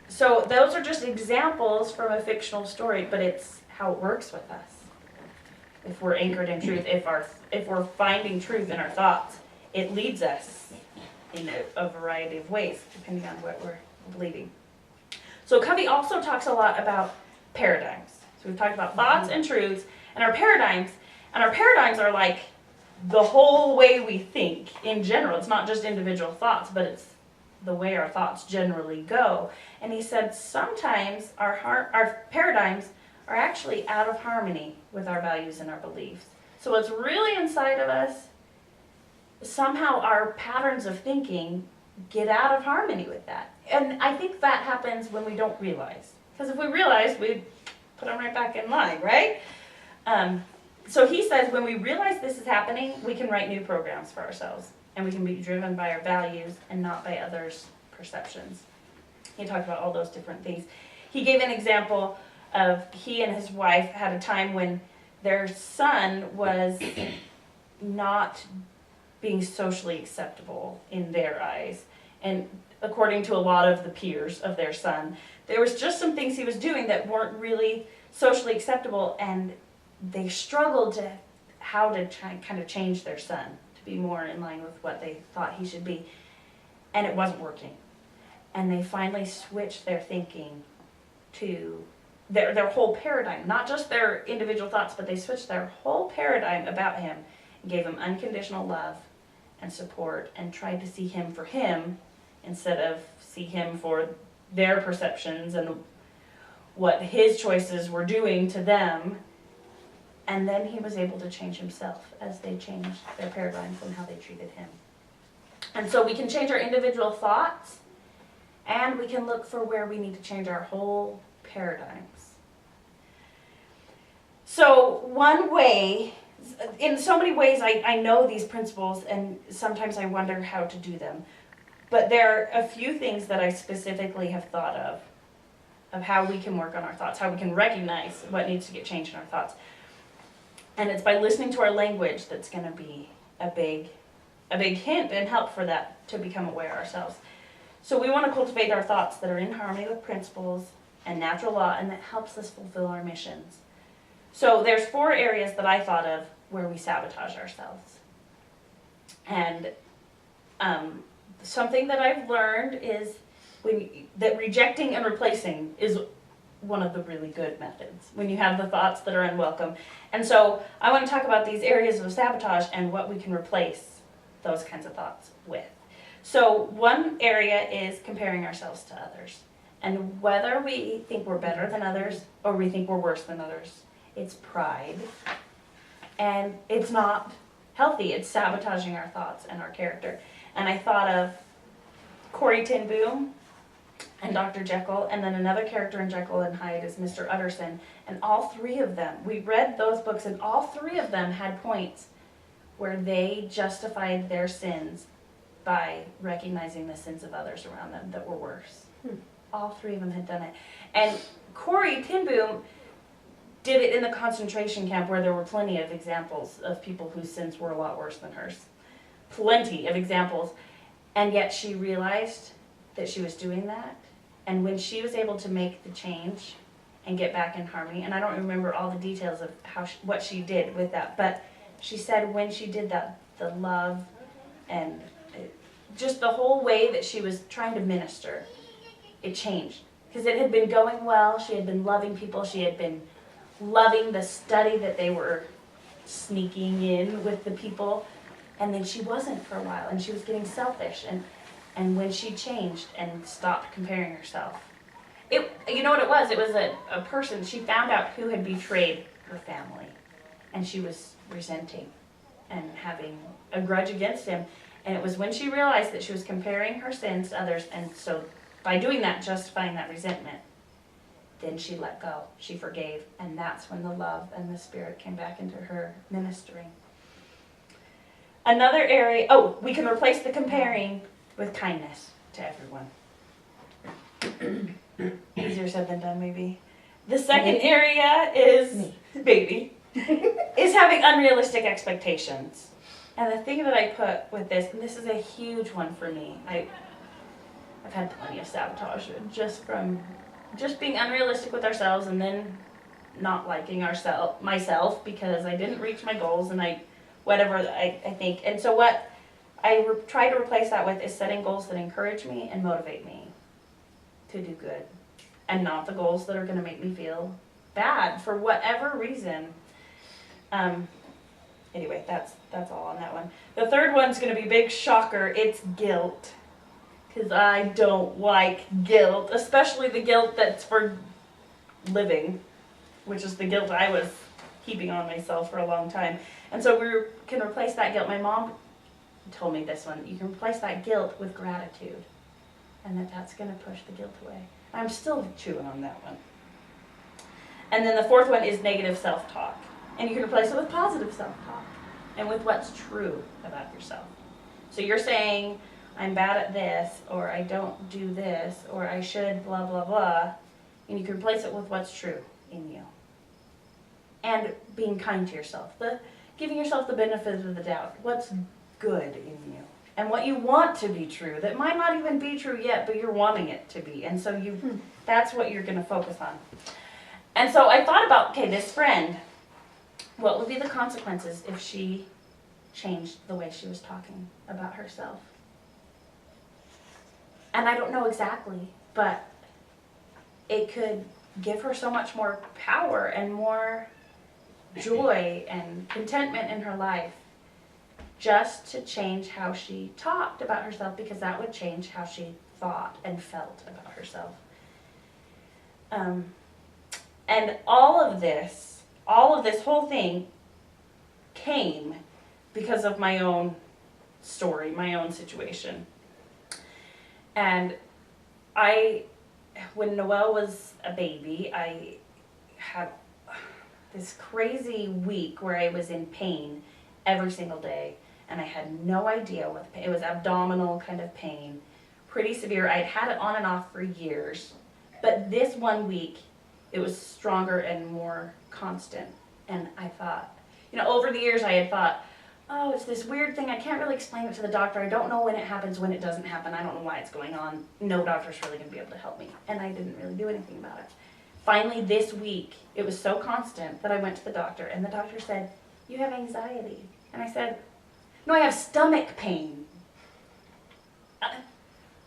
So those are just examples from a fictional story, but it's how it works with us. If we're anchored in truth, if we're finding truth in our thoughts, it leads us in a variety of ways, depending on what we're believing. So Covey also talks a lot about paradigms. So we've talked about thoughts and truths, and our paradigms are like the whole way we think in general. It's not just individual thoughts, but it's the way our thoughts generally go. And he said sometimes our paradigms are actually out of harmony with our values and our beliefs. So what's really inside of us, somehow our patterns of thinking get out of harmony with that. And I think that happens when we don't realize. Because if we realize, we'd put them right back in line, right? So he says when we realize this is happening, we can write new programs for ourselves. And we can be driven by our values and not by others' perceptions. He talked about all those different things. He gave an example of he and his wife had a time when their son was not being socially acceptable in their eyes. And according to a lot of the peers of their son, there was just some things he was doing that weren't really socially acceptable, and they struggled to how to kind of change their son to be more in line with what they thought he should be. And it wasn't working. And they finally switched their thinking to their whole paradigm, not just their individual thoughts, but they switched their whole paradigm about him and gave him unconditional love and support and tried to see him for him instead of see him for their perceptions and what his choices were doing to them. And then he was able to change himself as they changed their paradigms and how they treated him. And so we can change our individual thoughts, and we can look for where we need to change our whole paradigms. So one way, in so many ways I know these principles, and sometimes I wonder how to do them. But there are a few things that I specifically have thought of how we can work on our thoughts, how we can recognize what needs to get changed in our thoughts. And it's by listening to our language that's going to be a big hint and help for that, to become aware ourselves. So we want to cultivate our thoughts that are in harmony with principles and natural law, and that helps us fulfill our missions. So there's 4 areas that I thought of where we sabotage ourselves. And something that I've learned is that rejecting and replacing is one of the really good methods when you have the thoughts that are unwelcome. And so I want to talk about these areas of sabotage and what we can replace those kinds of thoughts with. So one area is comparing ourselves to others. And whether we think we're better than others or we think we're worse than others, it's pride. And it's not healthy. It's sabotaging our thoughts and our character. And I thought of Corrie ten Boom and Dr. Jekyll, and then another character in Jekyll and Hyde is Mr. Utterson. And all 3 of them, we read those books, and all 3 of them had points where they justified their sins by recognizing the sins of others around them that were worse. All 3 of them had done it. And Corrie ten Boom did it in the concentration camp, where there were plenty of examples of people whose sins were a lot worse than hers. Plenty of examples. And yet she realized that she was doing that. And when she was able to make the change and get back in harmony, and I don't remember all the details of what she did with that, but she said when she did that, the love and just the whole way that she was trying to minister, it changed. Because it had been going well, she had been loving people, she had been loving the study that they were sneaking in with the people, and then she wasn't for a while, and she was getting selfish, and when she changed and stopped comparing herself, you know what it was? It was a person, she found out who had betrayed her family, and she was resenting and having a grudge against him. And it was when she realized that she was comparing her sins to others, and so by doing that, justifying that resentment, then she let go. She forgave, and that's when the love and the Spirit came back into her ministering. Another area, we can replace the comparing with kindness to everyone. Easier said than done, maybe. The second area is, is having unrealistic expectations. And the thing that I put with this, and this is a huge one for me, I I've had plenty of sabotage just from just being unrealistic with ourselves and then not liking myself because I didn't reach my goals and I think. And so what I try to replace that with is setting goals that encourage me and motivate me to do good, and not the goals that are going to make me feel bad for whatever reason. Anyway, that's all on that one. The third one's going to be big shocker. It's guilt. Because I don't like guilt, especially the guilt that's for living, which is the guilt I was heaping on myself for a long time. And so we can replace that guilt. My mom told me this one. You can replace that guilt with gratitude. And that's going to push the guilt away. I'm still chewing on that one. And then the fourth one is negative self-talk. And you can replace it with positive self-talk and with what's true about yourself. So you're saying, I'm bad at this, or I don't do this, or I should blah, blah, blah. And you can replace it with what's true in you. And being kind to yourself. Giving yourself the benefit of the doubt. What's good in you. And what you want to be true. That might not even be true yet, but you're wanting it to be. And so that's what you're going to focus on. And so I thought about, okay, this friend, what would be the consequences if she changed the way she was talking about herself? And I don't know exactly, but it could give her so much more power and more joy and contentment in her life just to change how she talked about herself, because that would change how she thought and felt about herself. And all of this whole thing came because of my own story, my own situation. And when Noelle was a baby, I had this crazy week where I was in pain every single day, and I had no idea what the pain. It was abdominal kind of pain, pretty severe. I'd had it on and off for years, but this one week, it was stronger and more constant. And I thought, over the years I had thought, oh, it's this weird thing. I can't really explain it to the doctor. I don't know when it happens, when it doesn't happen. I don't know why it's going on. No doctor's really going to be able to help me. And I didn't really do anything about it. Finally, this week, it was so constant that I went to the doctor, and the doctor said, you have anxiety. And I said, no, I have stomach pain.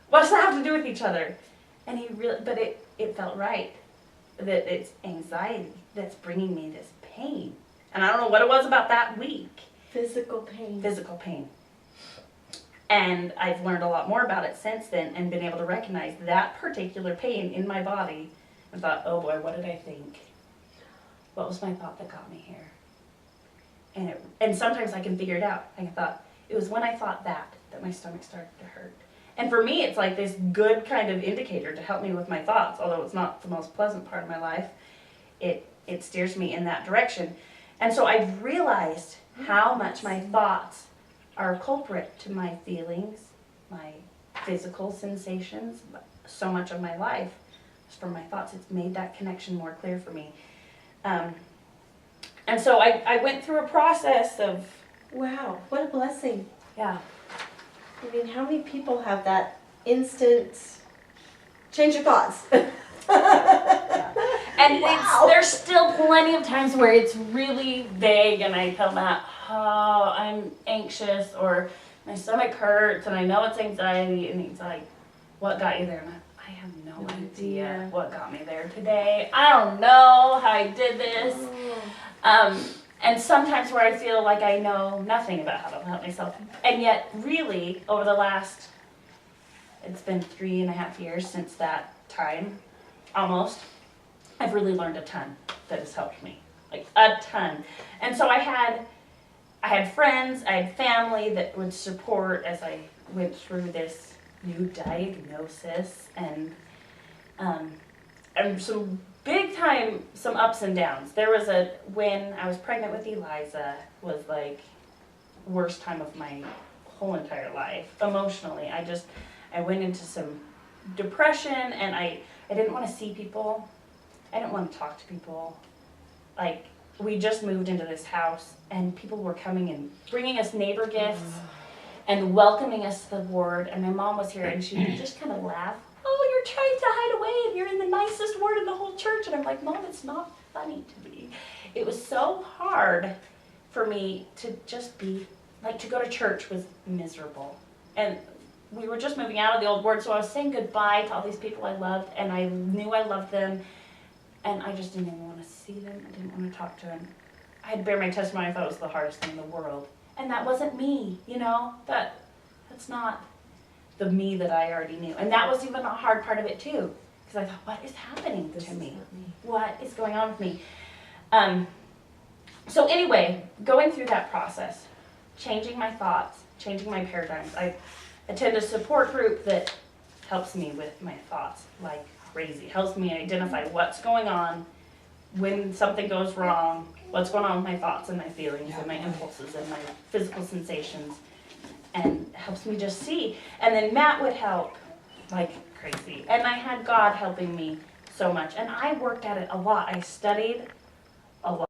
What does that have to do with each other? And it felt right. That it's anxiety that's bringing me this pain. And I don't know what it was about that week. Physical pain. Physical pain. And I've learned a lot more about it since then and been able to recognize that particular pain in my body and thought, oh boy, what did I think? What was my thought that got me here? And sometimes I can figure it out. I thought, it was when I thought that my stomach started to hurt. And for me, it's like this good kind of indicator to help me with my thoughts, although it's not the most pleasant part of my life. It steers me in that direction. And so I've realized how much my thoughts are a culprit to my feelings, my physical sensations. So much of my life is from my thoughts. It's made that connection more clear for me. And so I went through a process of... Wow, what a blessing. Yeah. I mean, how many people have that instant change of thoughts? Yeah. And wow. There's still plenty of times where it's really vague and I tell Matt, oh, I'm anxious or my stomach hurts and I know it's anxiety, and he's like, what got you there? And I have no idea what got me there today. I don't know how I did this. And sometimes where I feel like I know nothing about how to help myself. And yet, really, over the last, it's been 3.5 years since that time, almost, I've really learned a ton that has helped me. Like, a ton. And so I had friends, I had family that would support as I went through this new diagnosis, and some big time, some ups and downs. There was when I was pregnant with Eliza, was like worst time of my whole entire life. Emotionally, I went into some depression, and I didn't want to see people. I didn't want to talk to people. Like, we just moved into this house, and people were coming and bringing us neighbor gifts, and welcoming us to the ward. And my mom was here, and she would just kind of laugh. Oh, you're trying to hide away, and you're in the nicest ward in the whole church. And I'm like, Mom, it's not funny to me. It was so hard for me to just be, like, to go to church was miserable. And we were just moving out of the old ward, so I was saying goodbye to all these people I loved, and I knew I loved them, and I just didn't even want to see them. I didn't want to talk to them. I had to bear my testimony. I thought it was the hardest thing in the world. And that wasn't me, you know? That's not the me that I already knew. And that was even a hard part of it, too. Because I thought, what is happening to me? What is going on with me? So anyway, going through that process, changing my thoughts, changing my paradigms. I attend a support group that helps me with my thoughts like crazy. Helps me identify what's going on, when something goes wrong, what's going on with my thoughts and my feelings and my impulses and my physical sensations, and helps me just see. And then Matt would help like crazy. And I had God helping me so much. And I worked at it a lot. I studied a lot.